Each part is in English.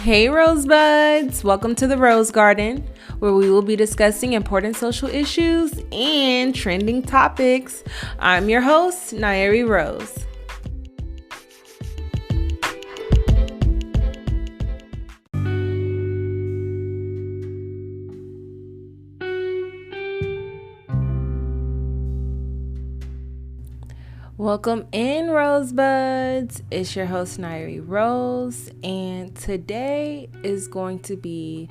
Hey Rosebuds, welcome to the Rose Garden, where we will be discussing important social issues and trending topics. I'm your host, Nyeri Rose. Welcome in, Rosebuds. It's your host, Nyeri Rose, and today is going to be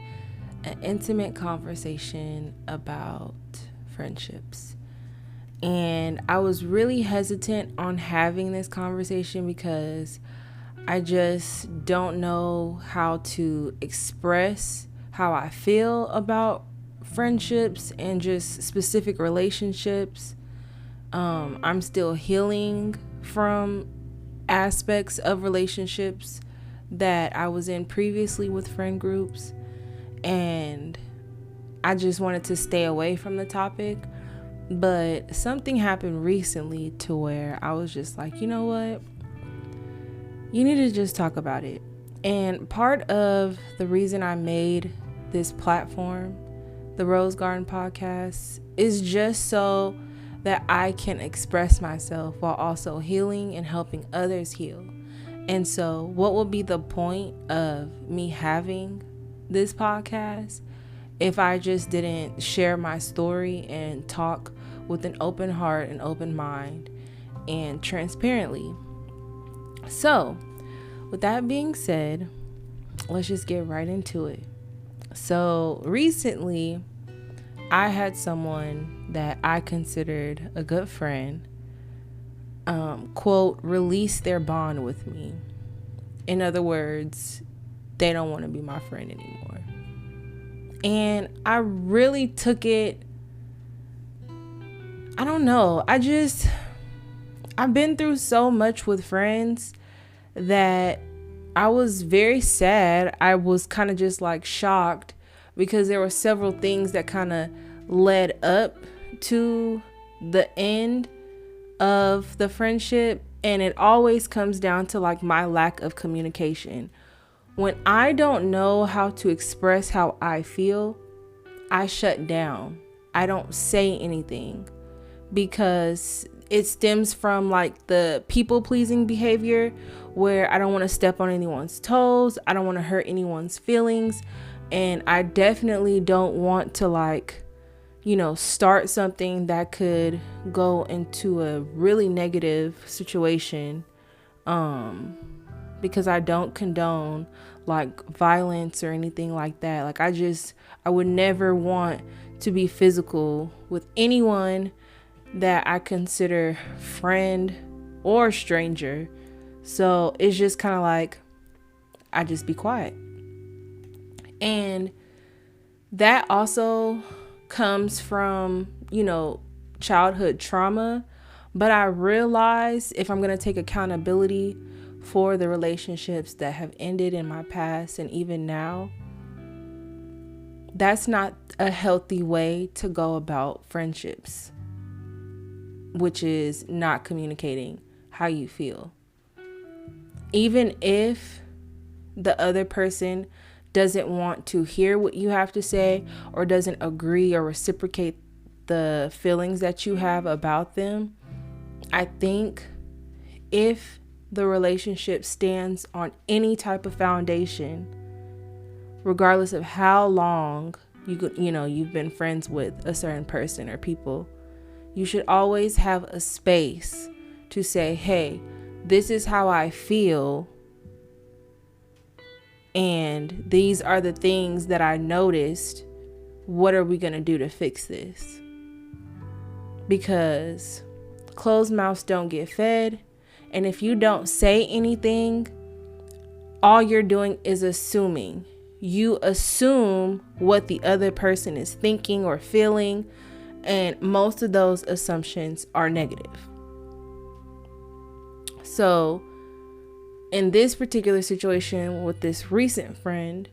an intimate conversation about friendships. And I was really hesitant on having this conversation because I just don't know how to express how I feel about friendships and just specific relationships. I'm still healing from aspects of relationships that I was in previously with friend groups, and I just wanted to stay away from the topic. But something happened recently to where I was just like, you know what? You need to just talk about it. And part of the reason I made this platform, the Rose Garden podcast, is just so that I can express myself while also healing and helping others heal. And so what would be the point of me having this podcast if I just didn't share my story and talk with an open heart and open mind and transparently? So with that being said, let's just get right into it. So recently, I had someone that I considered a good friend, quote, release their bond with me. In other words, they don't want to be my friend anymore. And I really took it, I don't know. I've been through so much with friends that I was very sad. I was kind of just like shocked because there were several things that kind of led up to the end of the friendship, and it always comes down to like my lack of communication. When I don't know how to express how I feel, I shut down. I don't say anything because it stems from like the people pleasing behavior where I don't want to step on anyone's toes. I don't want to hurt anyone's feelings. And I definitely don't want to start something that could go into a really negative situation, because I don't condone like violence or anything like that. Like I would never want to be physical with anyone that I consider friend or stranger. So it's just kind of like I just be quiet. And that also comes from, childhood trauma. But I realize if I'm going to take accountability for the relationships that have ended in my past and even now, that's not a healthy way to go about friendships, which is not communicating how you feel. Even if the other person doesn't want to hear what you have to say or doesn't agree or reciprocate the feelings that you have about them, I think if the relationship stands on any type of foundation, regardless of how long you've been friends with a certain person or people, you should always have a space to say, hey, this is how I feel, and these are the things that I noticed. What are we going to do to fix this? Because closed mouths don't get fed. And if you don't say anything, all you're doing is assuming. You assume what the other person is thinking or feeling. And most of those assumptions are negative. So in this particular situation with this recent friend,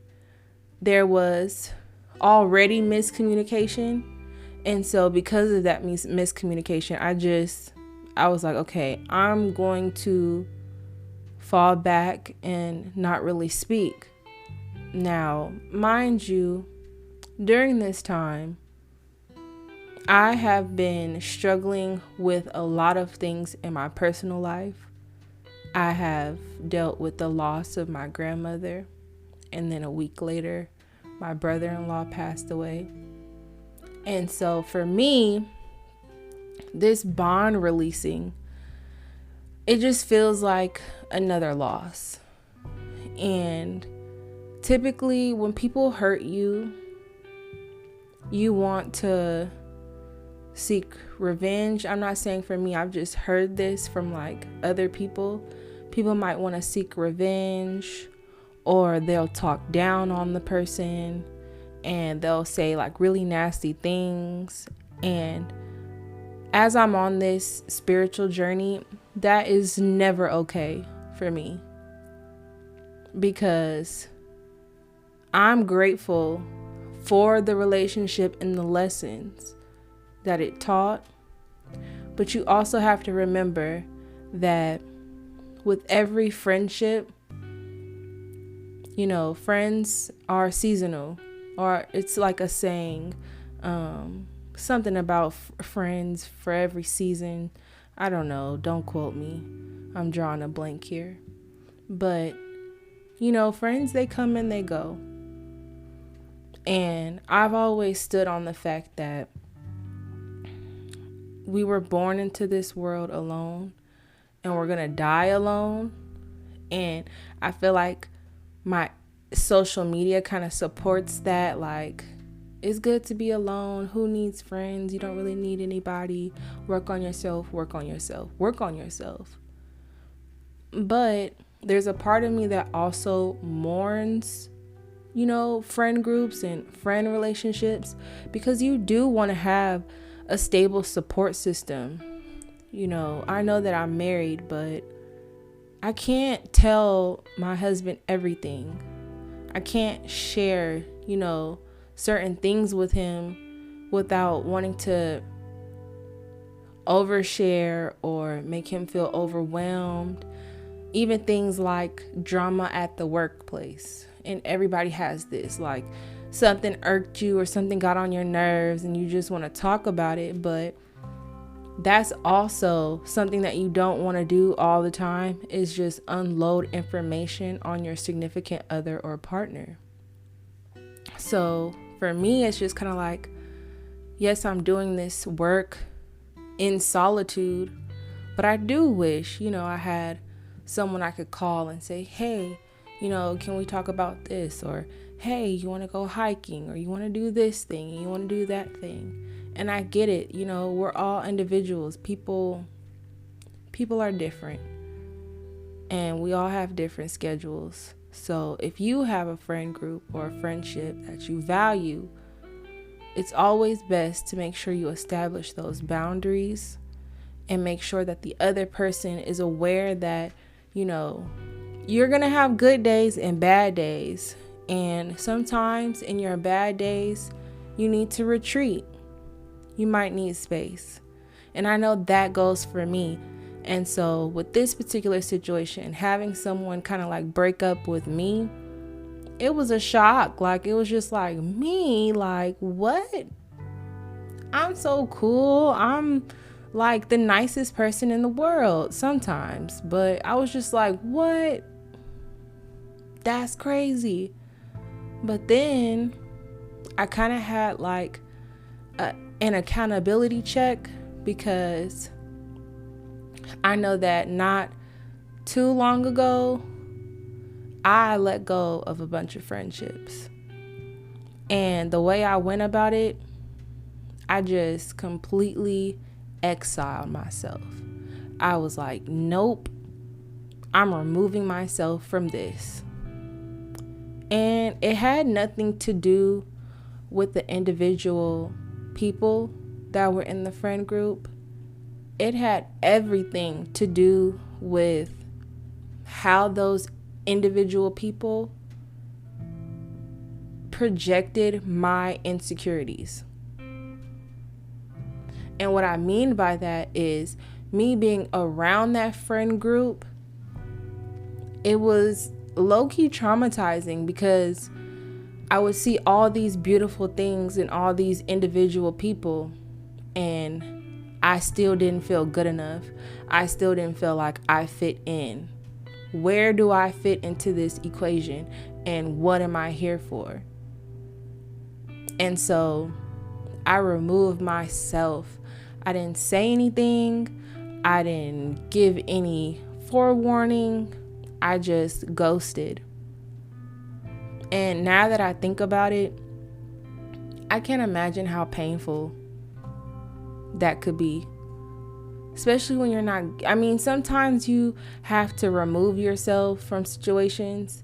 there was already miscommunication. And so because of that miscommunication, I was like, okay, I'm going to fall back and not really speak Now, mind you, during this time, I have been struggling with a lot of things in my personal life. I have dealt with the loss of my grandmother, and then a week later, my brother-in-law passed away. And so for me, this bond releasing, it just feels like another loss. And typically when people hurt you, you want to seek revenge. I'm not saying for me, I've just heard this from like other people. People might want to seek revenge, or they'll talk down on the person and they'll say like really nasty things. And as I'm on this spiritual journey, that is never okay for me, because I'm grateful for the relationship and the lessons that it taught. But you also have to remember that with every friendship, friends are seasonal, or it's like a saying, something about friends for every season. I don't know. Don't quote me. I'm drawing a blank here. But, friends, they come and they go. And I've always stood on the fact that we were born into this world alone, and we're going to die alone. And I feel like my social media kind of supports that. Like, it's good to be alone. Who needs friends? You don't really need anybody. Work on yourself, work on yourself, work on yourself. But there's a part of me that also mourns, friend groups and friend relationships, because you do want to have a stable support system. I know that I'm married, but I can't tell my husband everything. I can't share, certain things with him without wanting to overshare or make him feel overwhelmed. Even things like drama at the workplace. And everybody has this, like something irked you or something got on your nerves and you just want to talk about it. But that's also something that you don't want to do all the time, is just unload information on your significant other or partner. So for me, it's just kind of like, yes, I'm doing this work in solitude, but I do wish, I had someone I could call and say, hey, can we talk about this? Or, hey, you want to go hiking, or you want to do this thing, and you want to do that thing. And I get it. We're all individuals. People are different, and we all have different schedules. So if you have a friend group or a friendship that you value, it's always best to make sure you establish those boundaries and make sure that the other person is aware that, you're going to have good days and bad days. And sometimes in your bad days, you need to retreat. You might need space. And I know that goes for me. And so with this particular situation, having someone kind of like break up with me, it was a shock. Like, it was just like, me, like, what? I'm so cool. I'm like the nicest person in the world sometimes. But I was just like, what? That's crazy. But then I kind of had like an accountability check, because I know that not too long ago, I let go of a bunch of friendships. And the way I went about it, I just completely exiled myself. I was like, nope, I'm removing myself from this. And it had nothing to do with the individual people that were in the friend group. It had everything to do with how those individual people projected my insecurities. And what I mean by that is me being around that friend group, it was low-key traumatizing, because I would see all these beautiful things in all these individual people, and I still didn't feel good enough. I still didn't feel like I fit in. Where do I fit into this equation, and what am I here for? And so I removed myself. I didn't say anything. I didn't give any forewarning. I just ghosted. And now that I think about it, I can't imagine how painful that could be. Especially when you're not, sometimes you have to remove yourself from situations,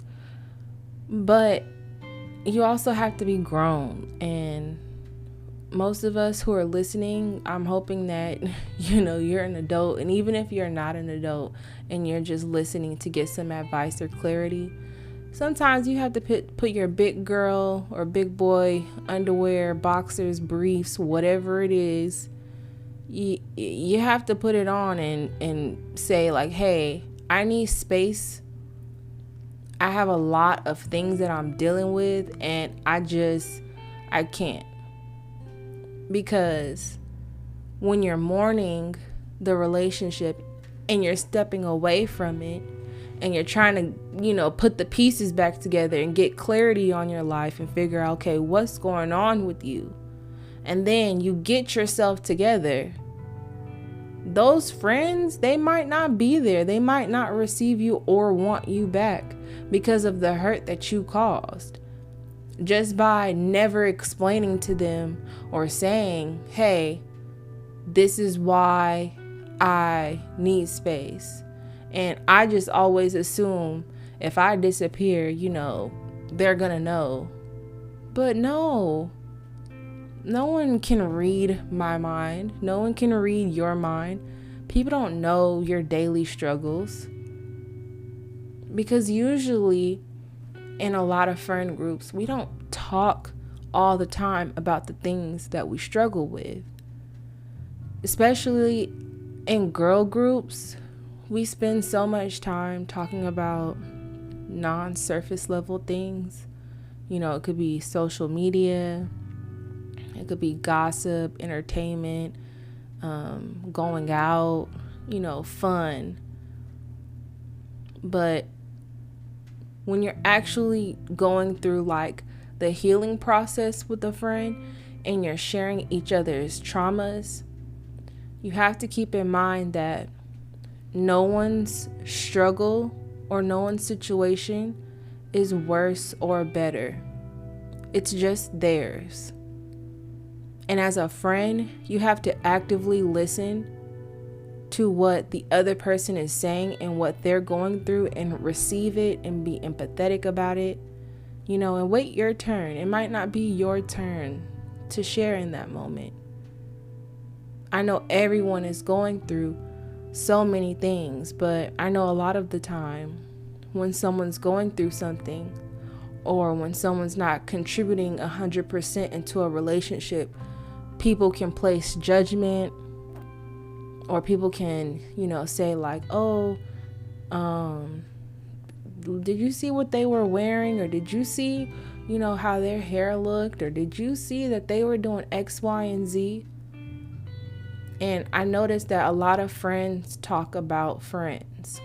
but you also have to be grown. And most of us who are listening, I'm hoping that, you're an adult. And even if you're not an adult and you're just listening to get some advice or clarity, sometimes you have to put your big girl or big boy underwear, boxers, briefs, whatever it is, you have to put it on and say like, hey, I need space. I have a lot of things that I'm dealing with, and I can't. Because when you're mourning the relationship and you're stepping away from it and you're trying to, put the pieces back together and get clarity on your life and figure out, okay, what's going on with you? And then you get yourself together. Those friends, they might not be there. They might not receive you or want you back because of the hurt that you caused. Just by never explaining to them or saying, hey, this is why I need space. And I just always assume if I disappear, they're gonna know. But no one can read my mind. No one can read your mind. People don't know your daily struggles. Because usually in a lot of friend groups, we don't talk all the time about the things that we struggle with. Especially in girl groups, we spend so much time talking about non-surface level things. It could be social media. It could be gossip, entertainment, going out, fun. But when you're actually going through like the healing process with a friend and you're sharing each other's traumas, you have to keep in mind that no one's struggle or no one's situation is worse or better. It's just theirs. And as a friend, you have to actively listen to what the other person is saying and what they're going through and receive it and be empathetic about it, and wait your turn. It might not be your turn to share in that moment. I know everyone is going through so many things, but I know a lot of the time when someone's going through something or when someone's not contributing 100% into a relationship, people can place judgment, or people can, say like, oh, did you see what they were wearing? Or did you see, how their hair looked? Or did you see that they were doing X, Y, and Z? And I noticed that a lot of friends talk about friends.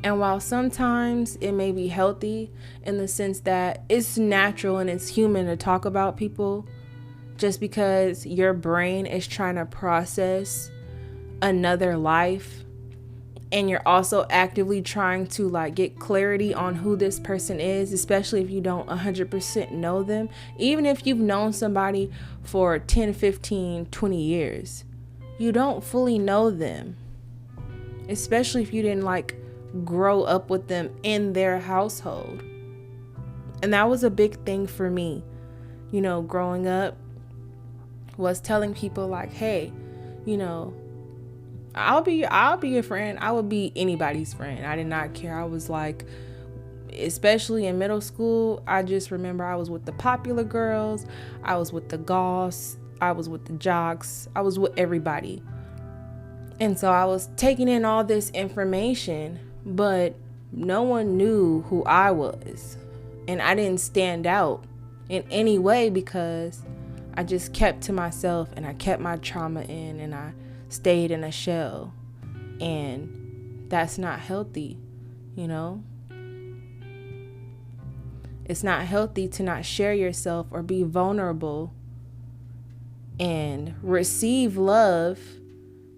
And while sometimes it may be healthy in the sense that it's natural and it's human to talk about people, just because your brain is trying to process another life and you're also actively trying to like get clarity on who this person is, especially if you don't 100% know them. Even if you've known somebody for 10, 15, 20 years, you don't fully know them, especially if you didn't like grow up with them in their household. And that was a big thing for me, growing up, was telling people like, hey, I'll be your friend. I would be anybody's friend. I did not care. I was like, especially in middle school, I just remember I was with the popular girls. I was with the goths. I was with the jocks. I was with everybody. And so I was taking in all this information, but no one knew who I was. And I didn't stand out in any way because I just kept to myself and I kept my trauma in and I stayed in a shell. And that's not healthy, you know? It's not healthy to not share yourself or be vulnerable and receive love,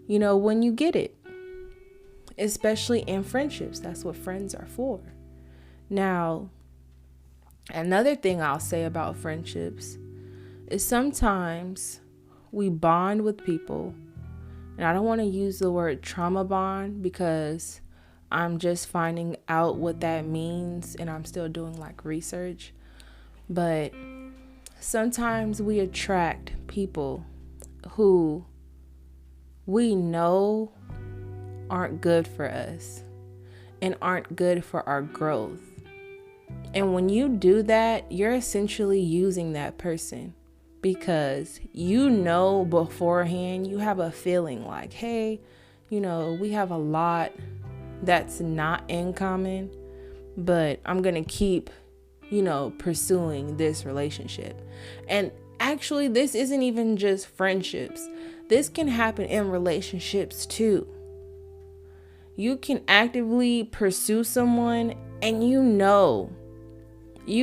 you know, when you get it. Especially in friendships. That's what friends are for. Now, another thing I'll say about friendships is sometimes we bond with people. And I don't want to use the word trauma bond because I'm just finding out what that means and I'm still doing like research. But sometimes we attract people who we know aren't good for us and aren't good for our growth. And when you do that, you're essentially using that person because you know beforehand, you have a feeling like, hey, you know, we have a lot that's not in common, but I'm going to keep, you know, pursuing this relationship. And actually, this isn't even just friendships. This can happen in relationships too. You can actively pursue someone and you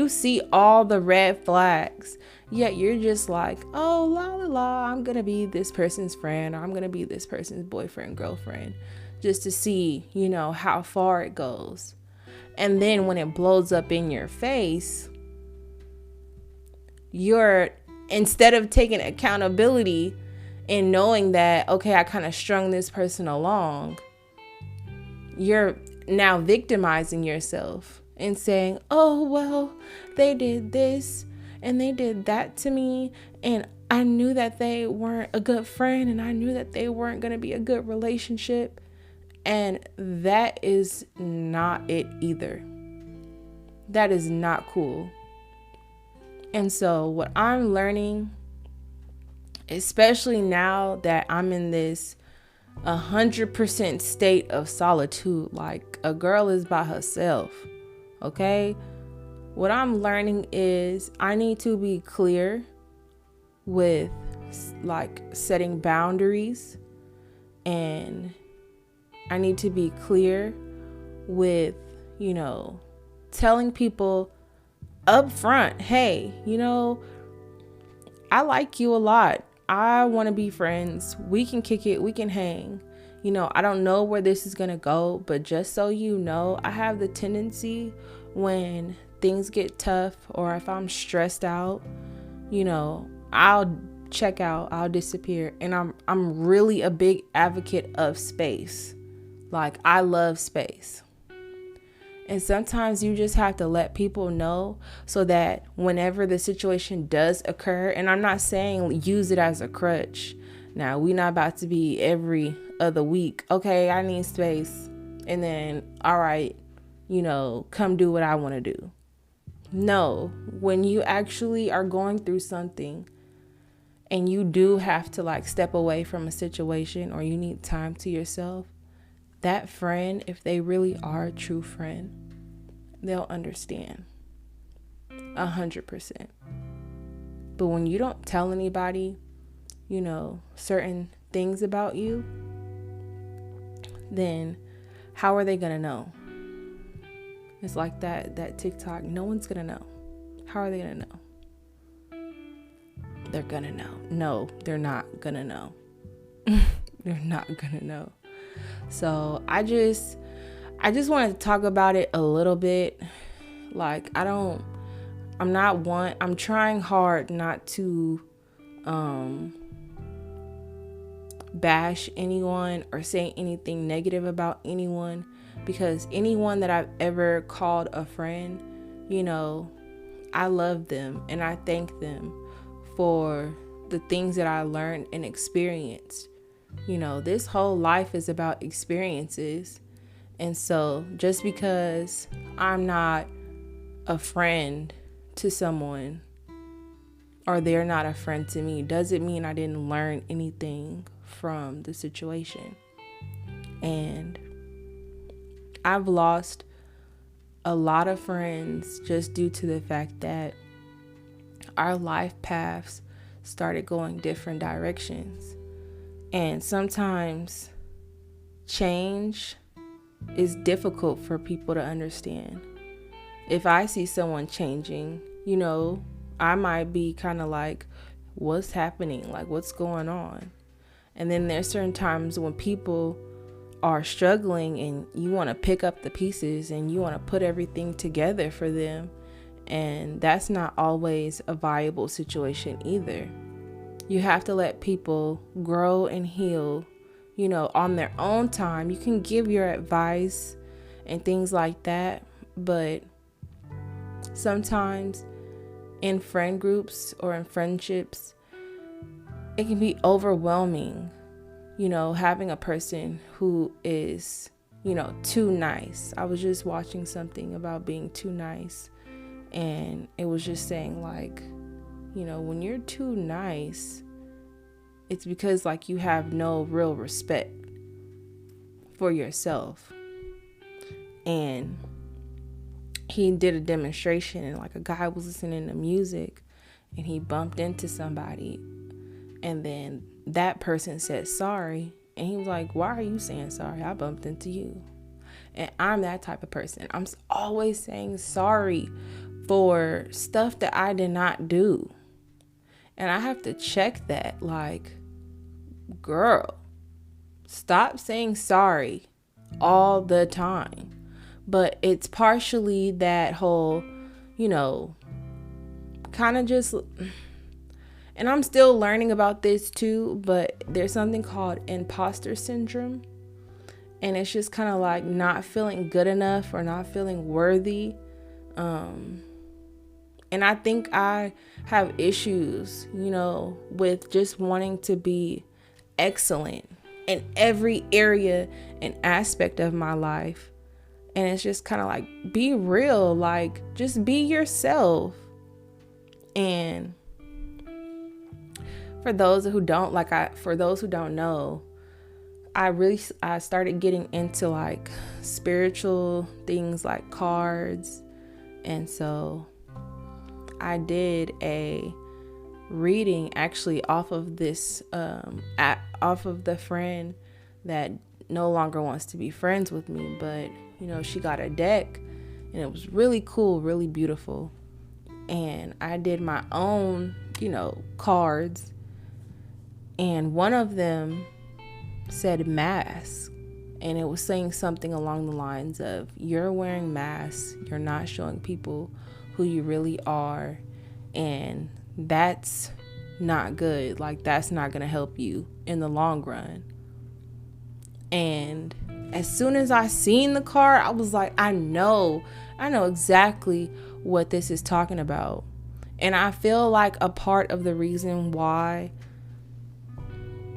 see all the red flags, yet you're just like, oh, la la la, I'm going to be this person's friend, or I'm going to be this person's boyfriend, girlfriend, just to see, you know, how far it goes. And then when it blows up in your face, instead of taking accountability and knowing that, okay, I kind of strung this person along, you're now victimizing yourself and saying, oh, well, they did this and they did that to me. And I knew that they weren't a good friend and I knew that they weren't going to be a good relationship. And that is not it either. That is not cool. And so what I'm learning, especially now that I'm in this 100% state of solitude, like a girl is by herself, okay? What I'm learning is I need to be clear with like setting boundaries, and I need to be clear with, you know, telling people up front, hey, you know, I like you a lot. I want to be friends. We can kick it. We can hang. You know, I don't know where this is going to go, but just so you know, I have the tendency when things get tough or if I'm stressed out, you know, I'll check out, I'll disappear. And I'm really a big advocate of space. Like, I love space. And sometimes you just have to let people know so that whenever the situation does occur, and I'm not saying use it as a crutch. Now, we're not about to be every other week, okay, I need space. And then, all right, you know, come do what I want to do. No, when you actually are going through something and you do have to like step away from a situation or you need time to yourself, that friend, if they really are a true friend, they'll understand 100%. But when you don't tell anybody, you know, certain things about you, then how are they gonna know? It's like that TikTok, no one's gonna know. How are they gonna know? They're gonna know. No, they're not gonna know. They're not gonna know. So I just wanted to talk about it a little bit. Like, I'm trying hard not to bash anyone or say anything negative about anyone, because anyone that I've ever called a friend, you know, I love them and I thank them for the things that I learned and experienced. You know, this whole life is about experiences. And so just because I'm not a friend to someone or they're not a friend to me doesn't mean I didn't learn anything from the situation. And I've lost a lot of friends just due to the fact that our life paths started going different directions. And sometimes change is difficult for people to understand. If I see someone changing, I might be kind of like, what's happening? Like, what's going on? And then there's certain times when people are struggling and you want to pick up the pieces and you want to put everything together for them. And that's not always a viable situation either. You have to let people grow and heal, on their own time. You can give your advice and things like that, but sometimes in friend groups or in friendships, it can be overwhelming, having a person who is, too nice. I was just watching something about being too nice, and it was just saying like, when you're too nice, it's because like you have no real respect for yourself. And he did a demonstration, and like a guy was listening to music and he bumped into somebody, and then that person said sorry, and he was like, why are you saying sorry? I bumped into you. And I'm that type of person. I'm always saying sorry for stuff that I did not do. And I have to check that, like, girl, stop saying sorry all the time. But it's partially that whole, kind of just, and I'm still learning about this too, but there's something called imposter syndrome. And it's just kind of like not feeling good enough or not feeling worthy. And I think I have issues, with just wanting to be excellent in every area and aspect of my life. And it's just kind of like, be real, like just be yourself. And for those who don't know, I started getting into like spiritual things like cards. And so I did a reading actually off of this, off of the friend that no longer wants to be friends with me. But, she got a deck and it was really cool, really beautiful. And I did my own, cards. And one of them said mask. And it was saying something along the lines of, you're wearing masks, you're not showing people who you really are, and that's not good. Like, that's not going to help you in the long run. And as soon as I seen the card, I was like, I know exactly what this is talking about. And I feel like a part of the reason why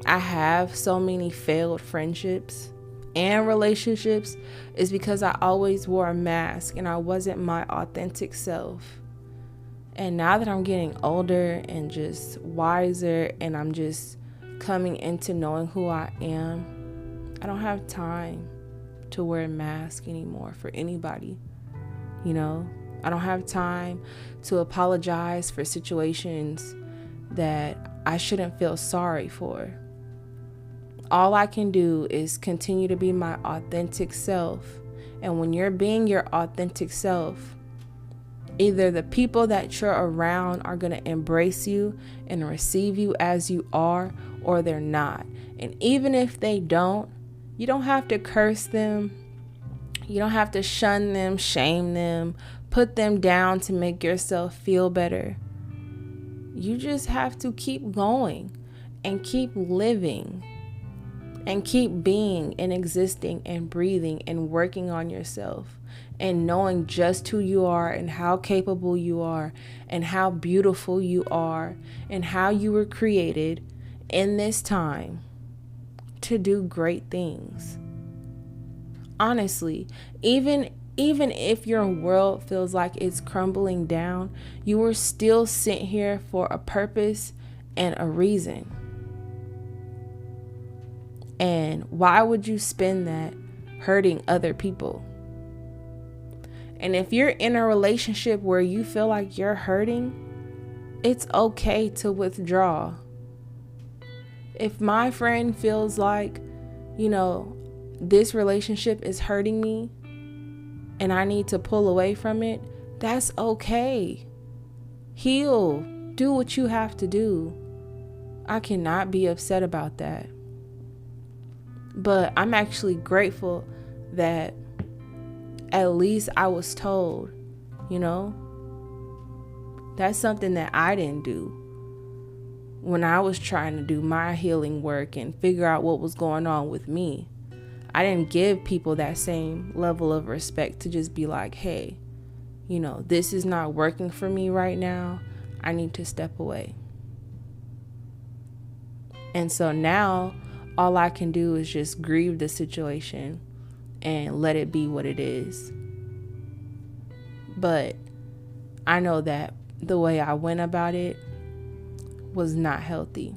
I have so many failed friendships and relationships is because I always wore a mask and I wasn't my authentic self. And now that I'm getting older and just wiser and I'm just coming into knowing who I am, I don't have time to wear a mask anymore for anybody. I don't have time to apologize for situations that I shouldn't feel sorry for. All I can do is continue to be my authentic self. And when you're being your authentic self, either the people that you're around are going to embrace you and receive you as you are, or they're not. And even if they don't, you don't have to curse them. You don't have to shun them, shame them, put them down to make yourself feel better. You just have to keep going and keep living and keep being and existing and breathing and working on yourself and knowing just who you are and how capable you are and how beautiful you are and how you were created in this time to do great things. Honestly, even if your world feels like it's crumbling down, you were still sent here for a purpose and a reason. And why would you spend that hurting other people? And if you're in a relationship where you feel like you're hurting, it's okay to withdraw. If my friend feels like, this relationship is hurting me and I need to pull away from it, that's okay. Heal. Do what you have to do. I cannot be upset about that. But I'm actually grateful that at least I was told, That's something that I didn't do when I was trying to do my healing work and figure out what was going on with me. I didn't give people that same level of respect to just be like, hey, this is not working for me right now. I need to step away. And so now all I can do is just grieve the situation and let it be what it is. But I know that the way I went about it was not healthy.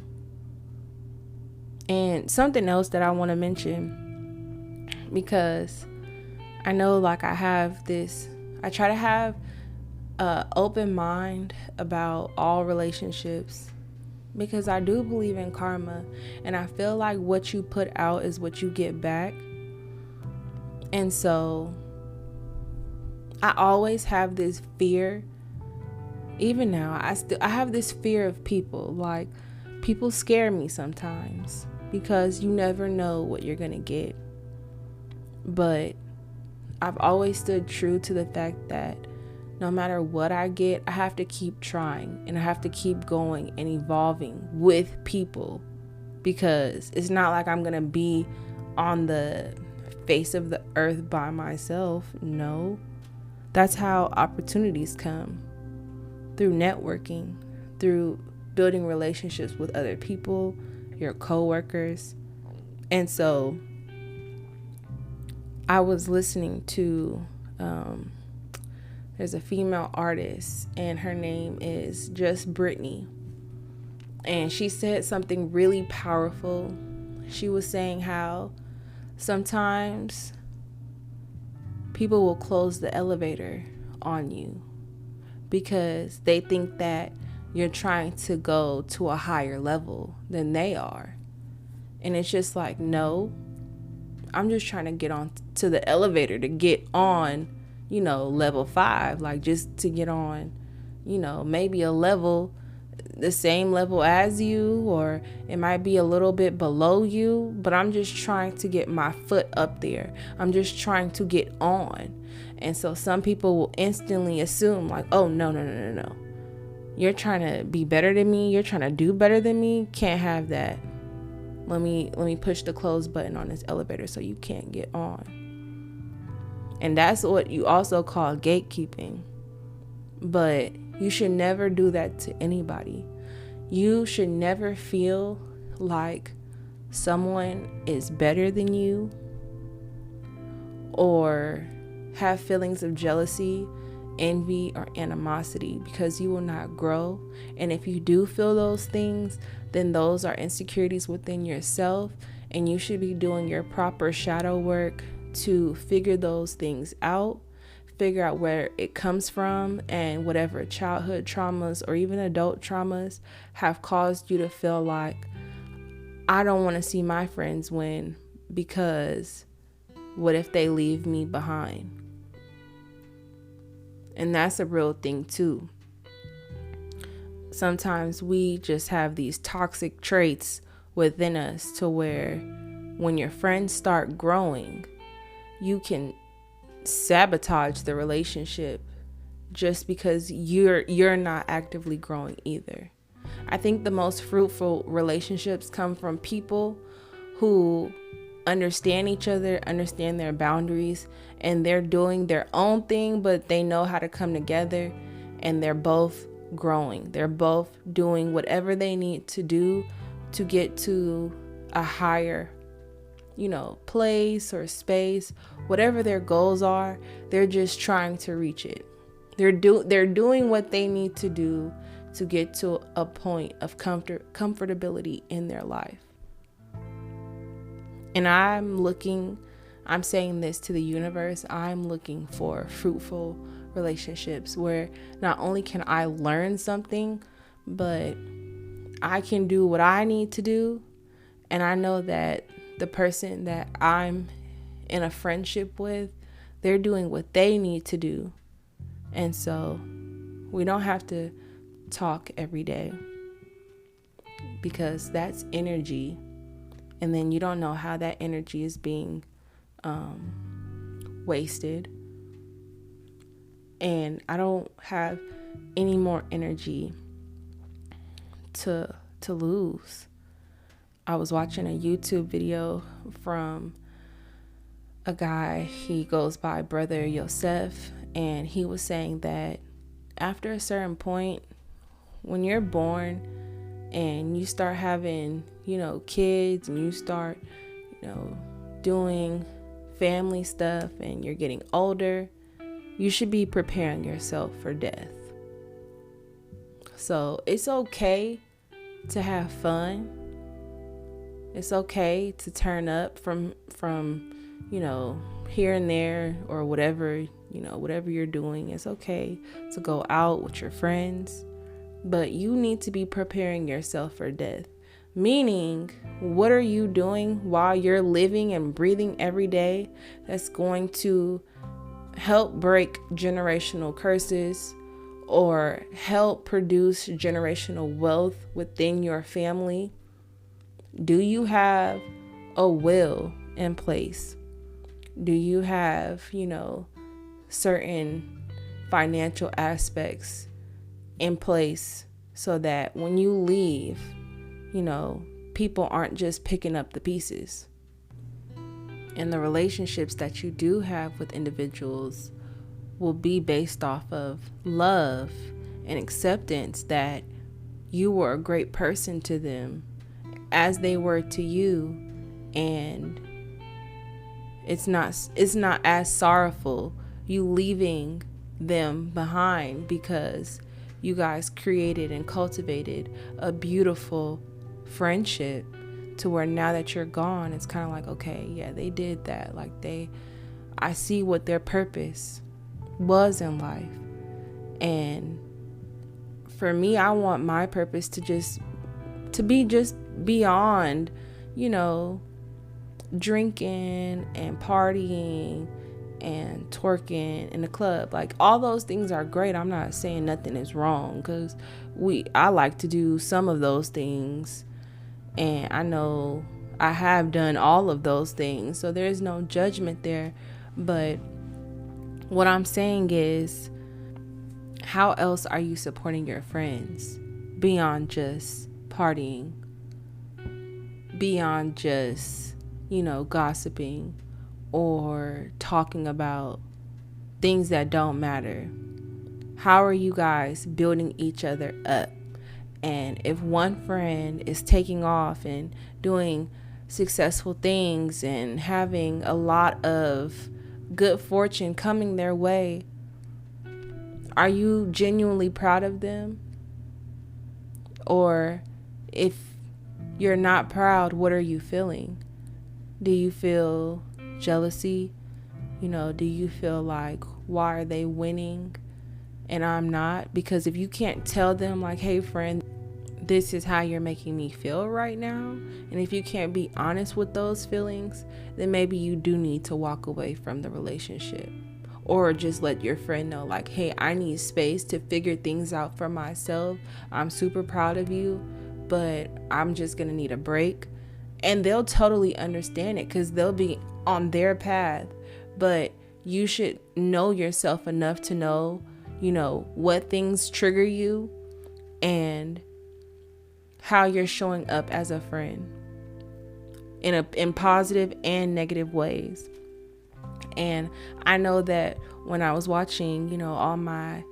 And something else that I want to mention, because I know I try to have an open mind about all relationships, because I do believe in karma, and I feel like what you put out is what you get back. And so I always have this fear. Even now, I have this fear of people. Like, people scare me sometimes because you never know what you're gonna get. But I've always stood true to the fact that no matter what I get, I have to keep trying and I have to keep going and evolving with people, because it's not like I'm gonna be on the face of the earth by myself. No, that's how opportunities come. Through networking, through building relationships with other people, your coworkers. And so I was listening to, there's a female artist and her name is Just Brittany. And she said something really powerful. She was saying how sometimes people will close the elevator on you because they think that you're trying to go to a higher level than they are. And it's just like, no, I'm just trying to get on to the elevator to get on, level 5, like just to get on, maybe a level, the same level as you, or it might be a little bit below you, but I'm just trying to get my foot up there. I'm just trying to get on. And so some people will instantly assume like, oh, no. You're trying to be better than me. You're trying to do better than me. Can't have that. Let me push the close button on this elevator so you can't get on. And that's what you also call gatekeeping. But you should never do that to anybody. You should never feel like someone is better than you or have feelings of jealousy, envy, or animosity, because you will not grow. And if you do feel those things, then those are insecurities within yourself, and you should be doing your proper shadow work to figure those things out, figure out where it comes from, and whatever childhood traumas or even adult traumas have caused you to feel like, I don't want to see my friends win, because what if they leave me behind? And that's a real thing too. Sometimes we just have these toxic traits within us to where when your friends start growing, you can sabotage the relationship just because you're not actively growing either. I think the most fruitful relationships come from people who understand each other, understand their boundaries, and they're doing their own thing, but they know how to come together, and they're both growing. They're both doing whatever they need to do to get to a higher, place or space. Whatever their goals are, they're just trying to reach it. They're doing what they need to do to get to a point of comfortability in their life. And I'm looking I'm saying this to the universe. I'm looking for fruitful relationships where not only can I learn something, but I can do what I need to do. And I know that the person that I'm in a friendship with, they're doing what they need to do. And so we don't have to talk every day, because that's energy. And then you don't know how that energy is being wasted. And I don't have any more energy to lose. I was watching a YouTube video from a guy, he goes by Brother Yosef, and he was saying that after a certain point, when you're born and you start having, kids, and you start, doing family stuff, and you're getting older, you should be preparing yourself for death. So it's okay to have fun. It's okay to turn up from here and there, or whatever you're doing. It's okay to go out with your friends, but you need to be preparing yourself for death. Meaning, what are you doing while you're living and breathing every day that's going to help break generational curses or help produce generational wealth within your family? Do you have a will in place? Do you have, certain financial aspects in place so that when you leave, people aren't just picking up the pieces? And the relationships that you do have with individuals will be based off of love and acceptance that you were a great person to them as they were to you. And it's not as sorrowful you leaving them behind, because you guys created and cultivated a beautiful friendship to where now that you're gone, it's kind of like, okay, yeah, they did that. Like I see what their purpose was in life. And for me, I want my purpose to be beyond, drinking and partying and twerking in the club. Like, all those things are great. I'm not saying nothing is wrong, because I like to do some of those things, and I know I have done all of those things, so there's no judgment there. But what I'm saying is, how else are you supporting your friends beyond just partying, beyond just gossiping or talking about things that don't matter? How are you guys building each other up? And if one friend is taking off and doing successful things and having a lot of good fortune coming their way, are you genuinely proud of them? Or if you're not proud, what are you feeling? Do you feel jealousy? Do you feel like, why are they winning and I'm not? Because if you can't tell them, like, hey friend, this is how you're making me feel right now, and if you can't be honest with those feelings, then maybe you do need to walk away from the relationship. Or just let your friend know, like, hey, I need space to figure things out for myself. I'm super proud of you, but I'm just gonna need a break. And they'll totally understand it, because they'll be on their path. But you should know yourself enough to know, what things trigger you and how you're showing up as a friend in positive and negative ways. And I know that when I was watching, all my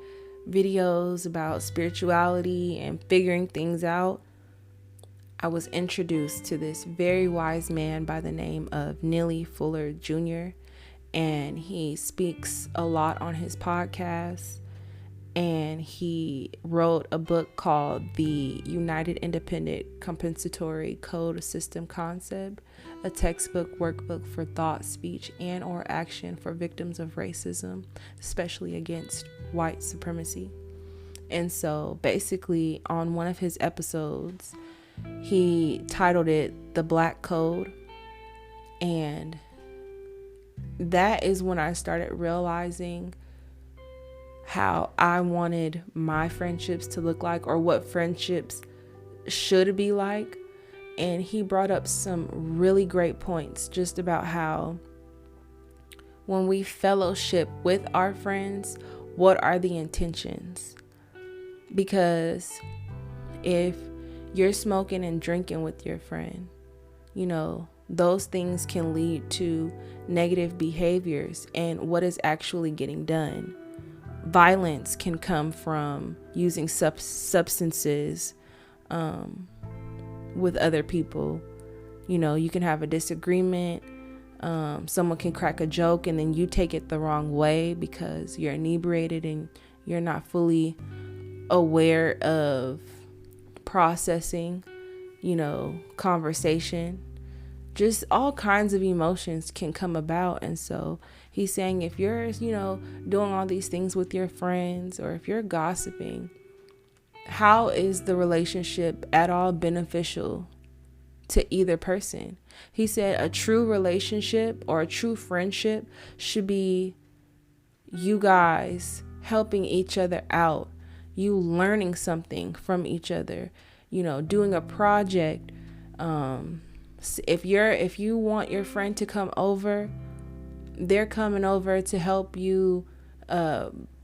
videos about spirituality and figuring things out, I was introduced to this very wise man by the name of Neely Fuller Jr. And he speaks a lot on his podcast. and he wrote a book called The United Independent Compensatory Code System Concept, a textbook workbook for thought, speech, and or action for victims of racism, especially against white supremacy. And so basically on one of his episodes, he titled it The Black Code. And that is when I started realizing how I wanted my friendships to look like, or what friendships should be like. And he brought up some really great points just about how when we fellowship with our friends, what are the intentions? Because if you're smoking and drinking with your friend, those things can lead to negative behaviors and what is actually getting done. Violence can come from using substances with other people. You can have a disagreement. Someone can crack a joke and then you take it the wrong way because you're inebriated and you're not fully aware of processing, conversation. Just all kinds of emotions can come about. And so he's saying if you're, doing all these things with your friends, or if you're gossiping, how is the relationship at all beneficial to either person? He said a true relationship or a true friendship should be you guys helping each other out, you learning something from each other, doing a project. If you want your friend to come over, they're coming over to help you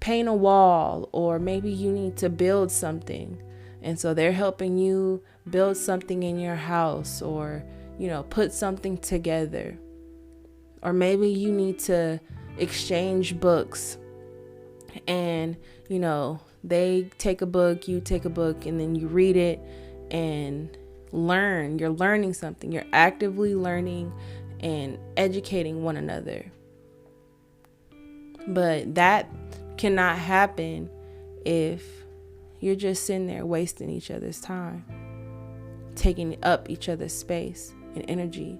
paint a wall, or maybe you need to build something. And so they're helping you build something in your house, or, put something together. Or maybe you need to exchange books, and, they take a book, you take a book, and then you read it and learn. You're learning something. You're actively learning and educating one another. But that cannot happen if you're just sitting there wasting each other's time, taking up each other's space and energy.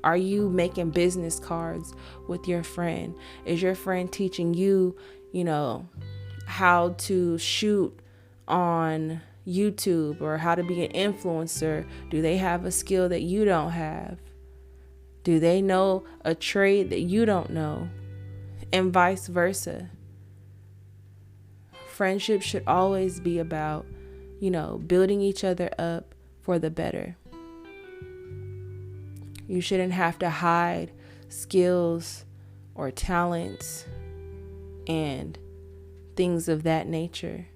Are you making business cards with your friend? Is your friend teaching you, how to shoot on YouTube, or how to be an influencer? Do they have a skill that you don't have? Do they know a trade that you don't know? And vice versa. Friendship should always be about, building each other up for the better. You shouldn't have to hide skills or talents and things of that nature,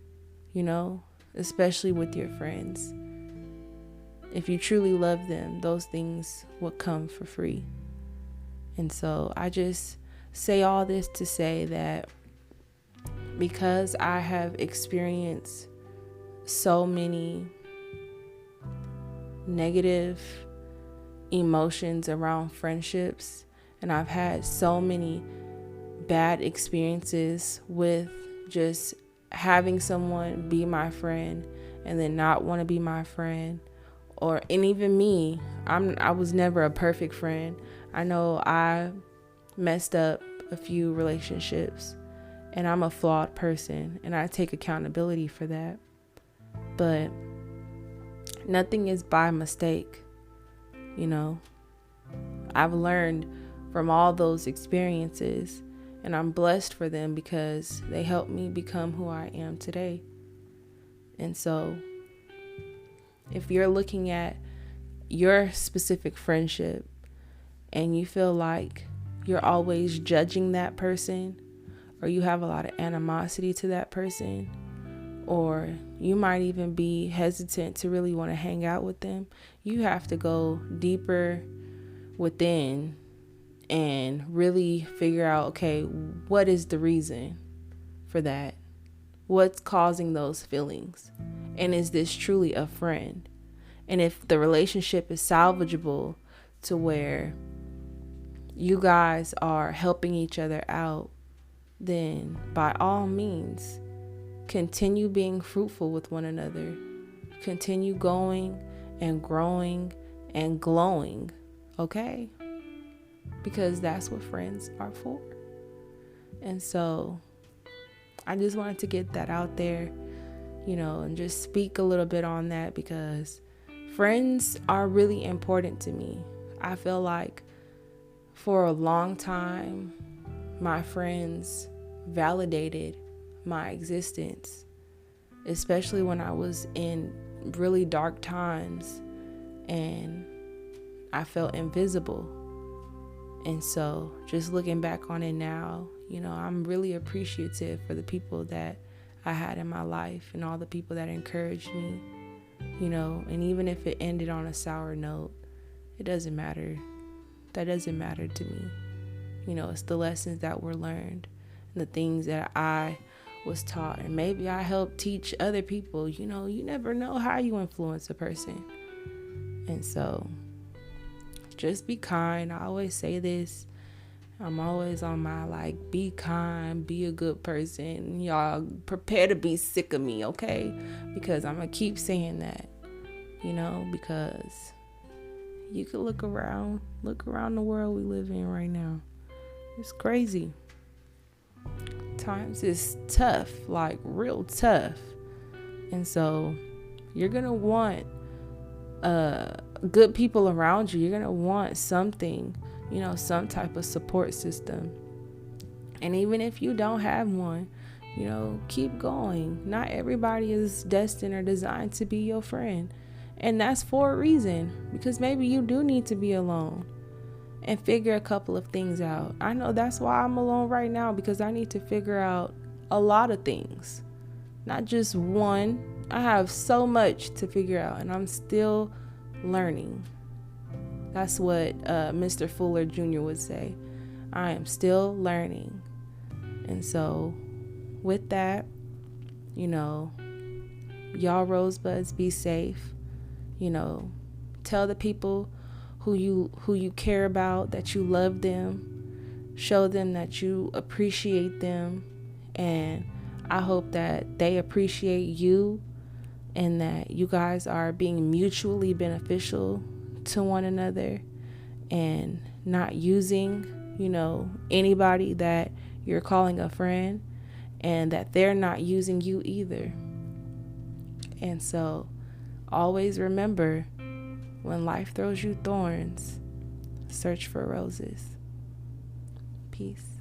especially with your friends. If you truly love them, those things will come for free. And so I just say all this to say that because I have experienced so many negative emotions around friendships, and I've had so many bad experiences with just having someone be my friend and then not want to be my friend, and even me, I was never a perfect friend. I know I messed up a few relationships, and I'm a flawed person, and I take accountability for that. But nothing is by mistake. I've learned from all those experiences, and I'm blessed for them because they helped me become who I am today. And so if you're looking at your specific friendship and you feel like you're always judging that person, or you have a lot of animosity to that person, or you might even be hesitant to really want to hang out with them, you have to go deeper within and really figure out, okay, what is the reason for that? What's causing those feelings? And is this truly a friend? And if the relationship is salvageable to where you guys are helping each other out, then by all means, continue being fruitful with one another. Continue going and growing and glowing, okay? Because that's what friends are for. And so I just wanted to get that out there, and just speak a little bit on that, because friends are really important to me. I feel like for a long time, my friends validated my existence, especially when I was in really dark times and I felt invisible. And so just looking back on it now, I'm really appreciative for the people that I had in my life and all the people that encouraged me, and even if it ended on a sour note, it doesn't matter. That doesn't matter to me. It's the lessons that were learned and the things that I was taught, and maybe I helped teach other people. You never know how you influence a person. And so just be kind. I always say this. I'm always on my be kind, be a good person. Y'all prepare to be sick of me, okay? Because I'm gonna keep saying that, because you could look around the world we live in right now. It's crazy. Times is tough, real tough. And so you're going to want good people around you. You're going to want something, some type of support system. And even if you don't have one, keep going. Not everybody is destined or designed to be your friend. And that's for a reason, because maybe you do need to be alone and figure a couple of things out. I know that's why I'm alone right now, because I need to figure out a lot of things, not just one. I have so much to figure out, and I'm still learning. That's what Mr. Fuller Jr. would say. I am still learning. And so with that, y'all Rosebuds, be safe. Tell the people who you care about that you love them. Show them that you appreciate them, and I hope that they appreciate you, and that you guys are being mutually beneficial to one another, and not using anybody that you're calling a friend, and that they're not using you either. And so always remember, when life throws you thorns, search for roses. Peace.